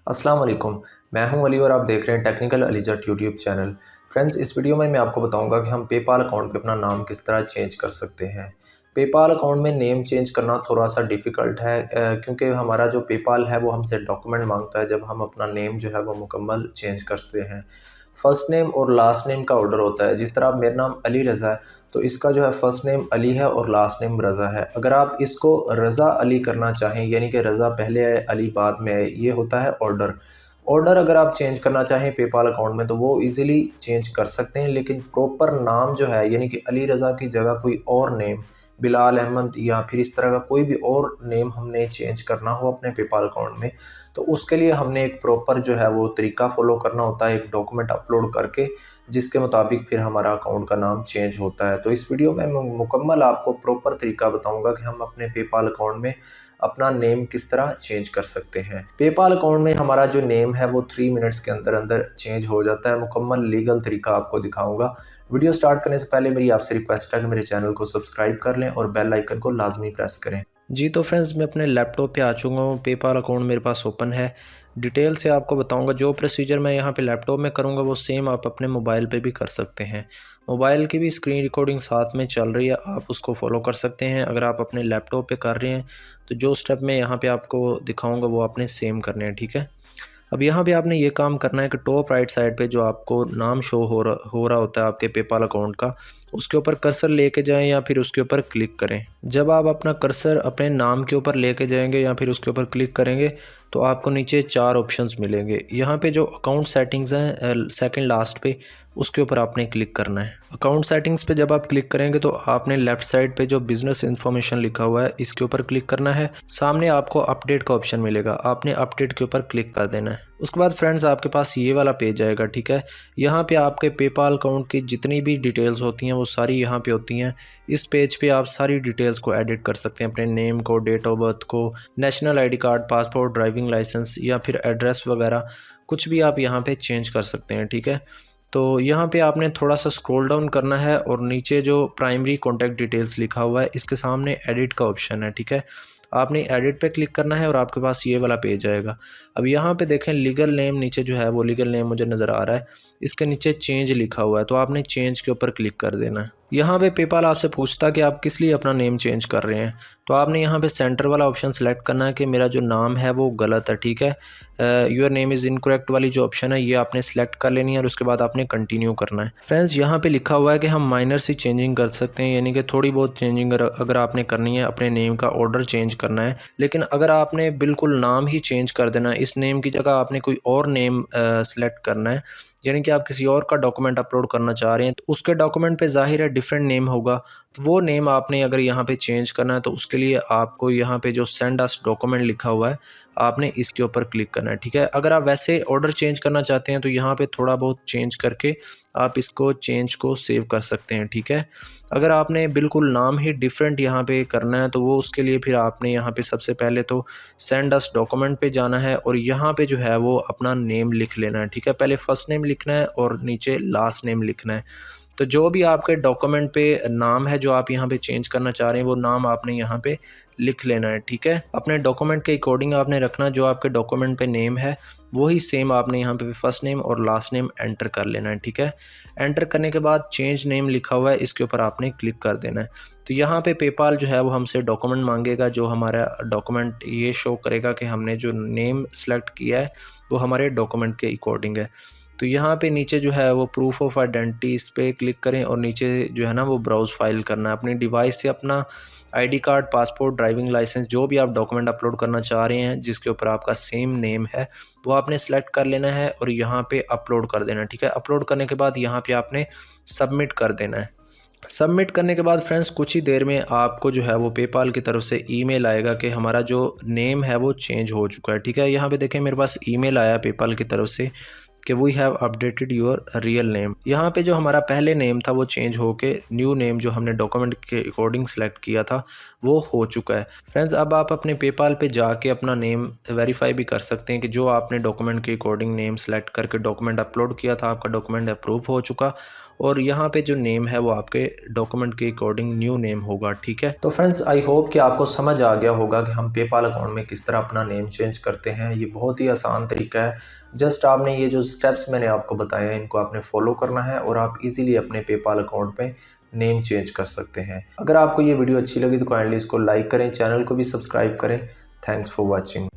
अस्सलाम वालेकुम। मैं हूं अली और आप देख रहे हैं टेक्निकल अलीजट यूट्यूब चैनल। फ्रेंड्स, इस वीडियो में मैं आपको बताऊंगा कि हम पेपाल अकाउंट पे अपना नाम किस तरह चेंज कर सकते हैं। पेपाल अकाउंट में नेम चेंज करना थोड़ा सा डिफ़िकल्ट है, क्योंकि हमारा जो पेपाल है वो हमसे डॉक्यूमेंट मांगता है जब हम अपना नेम जो है वो मुकम्मल चेंज करते हैं। फ़र्स्ट नेम और लास्ट नेम का ऑर्डर होता है। जिस तरह अब मेरा नाम अली रज़ा है, तो इसका जो है फ़र्स्ट नेम अली है और लास्ट नेम रज़ा है। अगर आप इसको रज़ा अली करना चाहें, यानी कि रज़ा पहले आए अली बाद में आए, ये होता है ऑर्डर। ऑर्डर अगर आप चेंज करना चाहें पेपाल अकाउंट में तो वो ईज़िली चेंज कर सकते हैं, लेकिन प्रॉपर नाम जो है यानी कि अली रज़ा की जगह कोई और नेम, बिलाल अहमद या फिर इस तरह का कोई भी और नेम हमने चेंज करना हो अपने पेपाल अकाउंट में, तो उसके लिए हमने एक प्रॉपर जो है वो तरीका फ़ॉलो करना होता है, एक डॉक्यूमेंट अपलोड करके, जिसके मुताबिक फिर हमारा अकाउंट का नाम चेंज होता है। तो इस वीडियो में मैं मुकम्मल आपको प्रॉपर तरीका बताऊंगा कि हम अपने पेपाल अकाउंट में अपना नेम किस तरह चेंज कर सकते हैं। पेपाल अकाउंट में हमारा जो नेम है वो 3 मिनट्स के अंदर अंदर चेंज हो जाता है। मुकम्मल लीगल तरीका आपको दिखाऊंगा। वीडियो स्टार्ट करने से पहले मेरी आपसे रिक्वेस्ट है कि मेरे चैनल को सब्सक्राइब कर लें और बेल आइकन को लाजमी प्रेस करें। जी तो फ्रेंड्स, मैं अपने लैपटॉप पे आ चुका हूँ। पेपाल अकाउंट मेरे पास ओपन है। डिटेल से आपको बताऊंगा। जो प्रोसीजर मैं यहाँ पे लैपटॉप में करूँगा वो सेम आप अपने मोबाइल पे भी कर सकते हैं। मोबाइल की भी स्क्रीन रिकॉर्डिंग साथ में चल रही है, आप उसको फॉलो कर सकते हैं। अगर आप अपने लैपटॉप पे कर रहे हैं तो जो स्टेप मैं यहाँ पे आपको दिखाऊंगा वो आपने सेम करने हैं, ठीक है। अब यहाँ पे आपने ये काम करना है कि टॉप राइट साइड पे जो आपको नाम शो हो रहा होता है आपके पेपाल अकाउंट का, उसके ऊपर कर्सर लेके जाएं या फिर उसके ऊपर क्लिक करें। जब आप अपना कर्सर अपने नाम के ऊपर लेके जाएंगे या फिर उसके ऊपर क्लिक करेंगे तो आपको नीचे 4 ऑप्शंस मिलेंगे। यहाँ पे जो अकाउंट सेटिंग्स हैं सेकंड लास्ट पे, उसके ऊपर आपने क्लिक करना है। अकाउंट सेटिंग्स पे जब आप क्लिक करेंगे तो आपने लेफ़्ट साइड पे जो बिज़नेस इन्फॉर्मेशन लिखा हुआ है इसके ऊपर क्लिक करना है। सामने आपको अपडेट का ऑप्शन मिलेगा, आपने अपडेट के ऊपर क्लिक कर देना है। उसके बाद फ्रेंड्स आपके पास ये वाला पेज आएगा, ठीक है। यहाँ पे आपके पेपाल अकाउंट की जितनी भी डिटेल्स होती हैं वो सारी यहाँ पे होती हैं। इस पेज पे आप सारी डिटेल्स को एडिट कर सकते हैं, अपने नेम को, डेट ऑफ बर्थ को, national ID card, passport, driving licence या फिर एड्रेस वगैरह कुछ भी आप यहाँ पे चेंज कर सकते हैं, ठीक है। तो यहाँ पे आपने थोड़ा सा स्क्रॉल डाउन करना है और नीचे जो प्राइमरी कॉन्टैक्ट डिटेल्स लिखा हुआ है इसके सामने एडिट का ऑप्शन है, ठीक है। आपने एडिट पे क्लिक करना है और आपके पास ये वाला पेज आएगा। अब यहाँ पे देखें लीगल नेम नीचे जो है वो लीगल नेम मुझे नज़र आ रहा है, इसके नीचे चेंज लिखा हुआ है, तो आपने चेंज के ऊपर क्लिक कर देना है। यहाँ पे पेपाल आपसे पूछता है कि आप किस लिए अपना नेम चेंज कर रहे हैं, तो आपने यहाँ पे सेंटर वाला ऑप्शन सेलेक्ट करना है कि मेरा जो नाम है वो गलत है, ठीक है। योर नेम इज़ इनकरेक्ट वाली जो ऑप्शन है ये आपने सेलेक्ट कर लेनी है और उसके बाद आपने कंटिन्यू करना है। फ्रेंड्स, यहाँ पे लिखा हुआ है कि हम माइनर सी चेंजिंग कर सकते हैं, यानी कि थोड़ी बहुत चेंजिंग अगर आपने करनी है, अपने नेम का ऑर्डर चेंज करना है। लेकिन अगर आपने बिल्कुल नाम ही चेंज कर देना है, इस नेम की जगह आपने कोई और नेम सेलेक्ट करना है, यानी कि आप किसी और का डॉक्यूमेंट अपलोड करना चाह रहे हैं, तो उसके डॉक्यूमेंट पे ज़ाहिर है डिफरेंट नेम होगा, तो वो नेम आपने अगर यहाँ पे चेंज करना है तो उसके लिए आपको यहाँ पे जो सेंड अस डॉक्यूमेंट लिखा हुआ है आपने इसके ऊपर क्लिक करना है, ठीक है। अगर आप वैसे ऑर्डर चेंज करना चाहते हैं तो यहाँ पे थोड़ा बहुत चेंज करके आप इसको चेंज को सेव कर सकते हैं, ठीक है। अगर आपने बिल्कुल नाम ही डिफरेंट यहाँ पे करना है तो वो उसके लिए फिर आपने यहाँ पे सबसे पहले तो सेंड अस डॉक्यूमेंट पे जाना है और यहाँ पे जो है वो अपना नेम लिख लेना है, ठीक है। पहले फर्स्ट नेम लिखना है और नीचे लास्ट नेम लिखना है। तो जो भी आपके डॉक्यूमेंट पे नाम है जो आप यहाँ पे चेंज करना चाह रहे हैं वो नाम आपने यहाँ पे लिख लेना है, ठीक है। अपने डॉक्यूमेंट के अकॉर्डिंग आपने रखना, जो आपके डॉक्यूमेंट पे नेम है वही सेम आपने यहाँ पे फर्स्ट नेम और लास्ट नेम एंटर कर लेना है, ठीक है। एंटर करने के बाद चेंज नेम लिखा हुआ है इसके ऊपर आपने क्लिक कर देना है। तो यहाँ पे पेपाल जो है वो हमसे डॉक्यूमेंट मांगेगा, जो हमारा डॉक्यूमेंट ये शो करेगा कि हमने जो नेम सेलेक्ट किया है वो हमारे डॉक्यूमेंट के अकॉर्डिंग है। तो यहाँ पे नीचे जो है वो प्रूफ ऑफ आइडेंटिटी, इस पर क्लिक करें और नीचे जो है ना वो ब्राउज़ फाइल करना है। अपनी डिवाइस से अपना ID card, passport, driving licence, जो भी आप डॉक्यूमेंट अपलोड करना चाह रहे हैं जिसके ऊपर आपका सेम नेम है वो आपने सेलेक्ट कर लेना है और यहाँ पे अपलोड कर देना है, ठीक है। अपलोड करने के बाद यहाँ पे आपने सबमिट कर देना है। सबमिट करने के बाद फ्रेंड्स कुछ ही देर में आपको जो है वो पेपाल की तरफ से ईमेल आएगा कि हमारा जो नेम है वो चेंज हो चुका है, ठीक है। यहाँ पे देखें मेरे पास ईमेल आया पेपाल की तरफ से कि we have updated your real name. यहाँ पे जो हमारा पहले नेम था वो चेंज होके न्यू नेम जो हमने डॉक्यूमेंट के अकॉर्डिंग सेलेक्ट किया था वो हो चुका है। फ्रेंड्स, अब आप अपने पेपाल पे जाके अपना नेम वेरीफाई भी कर सकते हैं कि जो आपने डॉक्यूमेंट के अकॉर्डिंग नेम सेलेक्ट करके डॉक्यूमेंट अपलोड किया था आपका डॉक्यूमेंट अप्रूव हो चुका और यहाँ पे जो नेम है वो आपके डॉक्यूमेंट के अकॉर्डिंग न्यू नेम होगा, ठीक है। तो फ्रेंड्स आई होप कि आपको समझ आ गया होगा कि हम पेपाल अकाउंट में किस तरह अपना नेम चेंज करते हैं। ये बहुत ही आसान तरीका है, जस्ट आपने ये जो स्टेप्स मैंने आपको बताए हैं इनको आपने फॉलो करना है और आप इजीली अपने पेपाल अकाउंट पे नेम चेंज कर सकते हैं। अगर आपको ये वीडियो अच्छी लगी तो काइंडली इसको लाइक करें, चैनल को भी सब्सक्राइब करें। Thanks for watching.